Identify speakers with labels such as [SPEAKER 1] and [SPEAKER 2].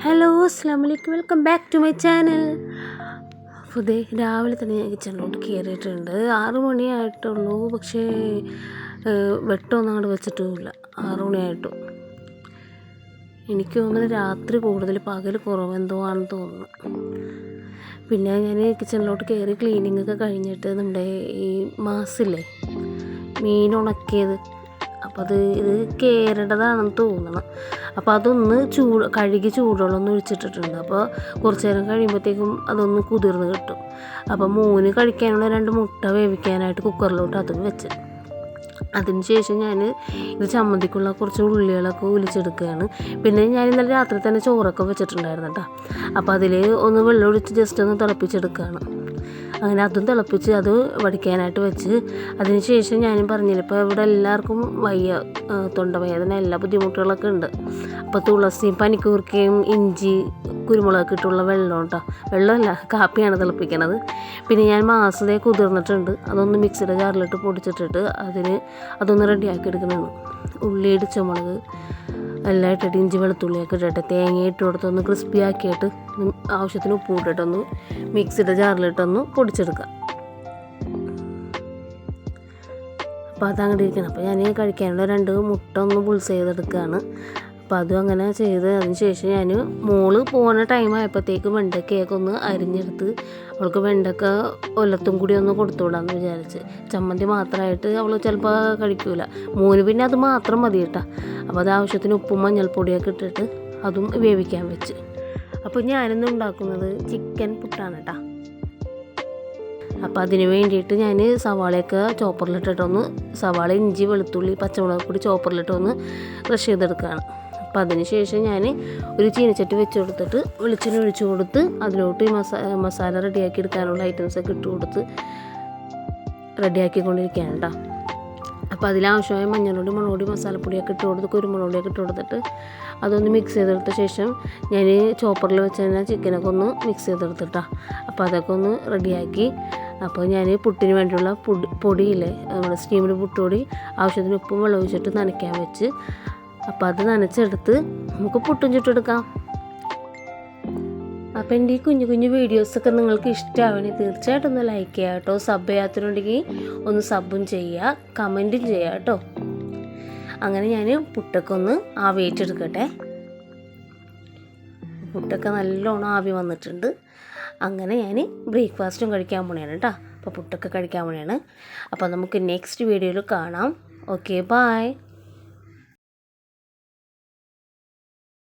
[SPEAKER 1] Hello അസ്സലാമു അലൈക്കും, welcome back to my channel. അപ്പോൾ രാവിലെ തന്നെ ഞാൻ കിച്ചണിലോട്ട് കയറിയിട്ടുണ്ട്. 6 മണിയായിട്ടുള്ളൂ, പക്ഷേ വെട്ടമൊന്നും അങ്ങോട്ട് വെച്ചിട്ടുമില്ല. 6 മണിയായിട്ടു. എനിക്ക് തോന്നുന്നു രാത്രി കൂടുതൽ പകൽ കുറവെന്തോ ആണെന്ന് തോന്നുന്നു. പിന്നെ ഞാൻ കിച്ചണിലോട്ട് കയറി ക്ലീനിങ് ഒക്കെ കഴിഞ്ഞിട്ട് നമ്മുടെ ഈ മാസില്ലേ, മീൻ ഉണക്കിയത്, അപ്പോൾ ഇത് കേരേണ്ടതാണെന്ന് തോന്നണം. അപ്പോൾ അതൊന്ന് കഴുകി ചൂടുവെള്ളം ഒഴിച്ചിട്ടിട്ടുണ്ട്. അപ്പോൾ കുറച്ച് നേരം കഴിയുമ്പോഴത്തേക്കും അതൊന്ന് കുതിർന്ന് കിട്ടും. അപ്പോൾ മോന് കഴിക്കാനുള്ള 2 മുട്ട വേവിക്കാനായിട്ട് കുക്കറിലോട്ട് അതും വെച്ച്, അതിന് ശേഷം ഞാൻ ഇത് ചമ്മന്തിക്കുള്ള കുറച്ച് ഉള്ളികളൊക്കെ ഒലിച്ചെടുക്കുകയാണ്. പിന്നെ ഞാൻ ഇന്നലെ രാത്രി തന്നെ ചോറൊക്കെ വെച്ചിട്ടുണ്ടായിരുന്നു കേട്ടോ. അപ്പോൾ അതിൽ ഒന്ന് വെള്ളം ഒഴിച്ച് ജസ്റ്റ് ഒന്ന് തിളപ്പിച്ചെടുക്കുകയാണ്. അങ്ങനെ അതും തിളപ്പിച്ച് അത് വടിക്കാനായിട്ട് വെച്ച്, അതിന് ശേഷം ഞാനും പറഞ്ഞില്ല, ഇപ്പോൾ ഇവിടെ എല്ലാവർക്കും വയ്യ, തൊണ്ടവേദന, എല്ലാ ബുദ്ധിമുട്ടുകളൊക്കെ ഉണ്ട്. അപ്പോൾ തുളസിയും പനിക്കൂർക്കയും ഇഞ്ചി കുരുമുളകൊക്കെ ഇട്ടുള്ള വെള്ളം കേട്ടോ, വെള്ളമല്ല കാപ്പിയാണ് തിളപ്പിക്കണത്. പിന്നെ ഞാൻ മാസതേ കുതിർന്നിട്ടുണ്ട്, അതൊന്ന് മിക്സിയുടെ ജാറിലിട്ട് പൊടിച്ചിട്ടിട്ട് അതൊന്ന് റെഡിയാക്കി എടുക്കണതാണ്. ഉള്ളി, ഇടിച്ചമുളക് എല്ലാം ഇട്ടിട്ട് ഇഞ്ചി വെളുത്തുള്ളിയൊക്കെ ഇട്ടിട്ട് തേങ്ങ ഇട്ട് കൊടുത്തൊന്ന് ക്രിസ്പി ആക്കിയിട്ട് ആവശ്യത്തിന് ഉപ്പ് ഇട്ടിട്ടൊന്ന് മിക്സിയുടെ ജാറിലിട്ടൊന്ന് പൊടിച്ചെടുക്കുക. അപ്പോൾ അതങ്ങോട്ട് ഇരിക്കണം. അപ്പോൾ ഞാൻ കഴിക്കാനുള്ള 2 മുട്ട ഒന്ന് ബുൾസ് ചെയ്തെടുക്കുകയാണ്. അപ്പോൾ അതും അങ്ങനെ ചെയ്ത് അതിന് ശേഷം ഞാൻ മോള് പോകുന്ന ടൈം ആയപ്പോഴത്തേക്ക് വെണ്ടയ്ക്കയൊക്കെ ഒന്ന് അരിഞ്ഞെടുത്ത്, അവൾക്ക് വെണ്ടയ്ക്ക ഒലത്തും കൂടി ഒന്ന് കൊടുത്തു വിടാമെന്ന് വിചാരിച്ച്. ചമ്മന്തി മാത്രമായിട്ട് അവൾ ചിലപ്പോൾ കഴിക്കൂല. മോന് പിന്നെ അത് മാത്രം മതി കേട്ടോ. അപ്പോൾ അത് ആവശ്യത്തിന് ഉപ്പും മഞ്ഞൾപ്പൊടിയൊക്കെ ഇട്ടിട്ട് അതും വേവിക്കാൻ വെച്ച്. അപ്പോൾ ഞാനിന്ന് ഉണ്ടാക്കുന്നത് ചിക്കൻ പുട്ടാണ് കേട്ടോ. അപ്പോൾ അതിന് വേണ്ടിയിട്ട് ഞാൻ സവാളയൊക്കെ ചോപ്പറിലിട്ടിട്ടൊന്ന്, സവാള, ഇഞ്ചി, വെളുത്തുള്ളി, പച്ചമുളക് കൂടി ചോപ്പറിലിട്ടൊന്ന് ക്രഷ് ചെയ്തെടുക്കുകയാണ്. അപ്പോൾ അതിന് ശേഷം ഞാൻ ഒരു ചീനച്ചട്ടി വെച്ച് കൊടുത്തിട്ട് വെളിച്ചെണ്ണ ഒഴിച്ച് കൊടുത്ത് അതിലോട്ട് ഈ മസാല റെഡിയാക്കി എടുക്കാനുള്ള ഐറ്റംസൊക്കെ ഇട്ട് കൊടുത്ത് റെഡിയാക്കിക്കൊണ്ടിരിക്കുകയാണ് കേട്ടോ. അപ്പോൾ അതിലാവശ്യമായ മഞ്ഞൾപ്പൊടി, മുളകുപൊടി, മസാലപ്പൊടിയൊക്കെ ഇട്ട് കൊടുത്ത് കുരുമുളകൊടിയൊക്കെ ഇട്ട് കൊടുത്തിട്ട് അതൊന്ന് മിക്സ് ചെയ്തെടുത്ത ശേഷം ഞാൻ ചോപ്പറിൽ വെച്ച് തന്നെ ചിക്കനൊക്കെ ഒന്ന് മിക്സ് ചെയ്തെടുത്തിട്ടാണ്. അപ്പോൾ അതൊക്കെ ഒന്ന് റെഡിയാക്കി. അപ്പോൾ ഞാൻ പുട്ടിന് വേണ്ടിയുള്ള പൊടിയില്ലേ, നമ്മുടെ സ്റ്റീമിൽ പുട്ടുപൊടി ആവശ്യത്തിന് ഉപ്പും വെള്ളം ഒഴിച്ചിട്ട് നനയ്ക്കാൻ വെച്ച്, അപ്പോൾ അത് നനച്ചെടുത്ത് നമുക്ക് പുട്ടും ചുട്ടെടുക്കാം. അപ്പോൾ എൻ്റെ ഈ കുഞ്ഞു കുഞ്ഞു വീഡിയോസൊക്കെ നിങ്ങൾക്ക് ഇഷ്ടമാവണമെങ്കിൽ തീർച്ചയായിട്ടും ഒന്ന് ലൈക്ക് ചെയ്യുക കേട്ടോ. സബ് ചെയ്യാത്തതുണ്ടെങ്കിൽ ഒന്ന് സബും ചെയ്യുക, കമൻറ്റും ചെയ്യുക കേട്ടോ. അങ്ങനെ ഞാൻ പുട്ടൊക്കെ ഒന്ന് ആവിയേറ്റെടുക്കട്ടെ. പുട്ടൊക്കെ നല്ലോണം ആവി വന്നിട്ടുണ്ട്. അങ്ങനെ ഞാൻ ബ്രേക്ക്ഫാസ്റ്റും കഴിക്കാൻ പോണെയാണ് കേട്ടോ. അപ്പോൾ പുട്ടൊക്കെ കഴിക്കാൻ പോണെയാണ്. അപ്പോൾ നമുക്ക് നെക്സ്റ്റ് വീഡിയോയിൽ കാണാം. Okay, by.